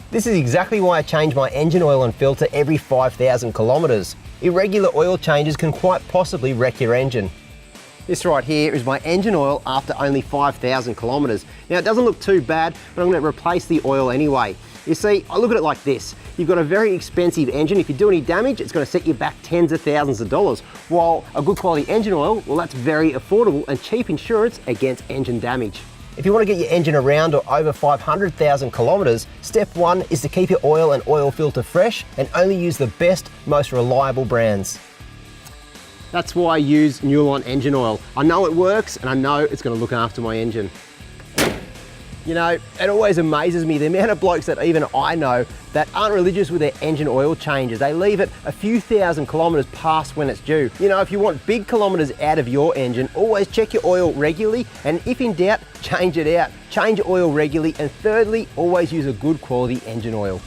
This is exactly why I change my engine oil and filter every 5,000 kilometres. Irregular oil changes can quite possibly wreck your engine. This right here is my engine oil after only 5,000 kilometres. Now it doesn't look too bad, but I'm going to replace the oil anyway. You see, I look at it like this. You've got a very expensive engine. If you do any damage, it's going to set you back tens of thousands of dollars. While a good quality engine oil, well, that's very affordable and cheap insurance against engine damage. If you want to get your engine around or over 500,000 kilometres, step one is to keep your oil and oil filter fresh and only use the best, most reliable brands. That's why I use Nulon engine oil. I know it works and I know it's going to look after my engine. You know, it always amazes me the amount of blokes that even I know that aren't religious with their engine oil changes. They leave it a few thousand kilometres past when it's due. You know, if you want big kilometres out of your engine, always check your oil regularly, and if in doubt, change it out. Change your oil regularly, and thirdly, always use a good quality engine oil.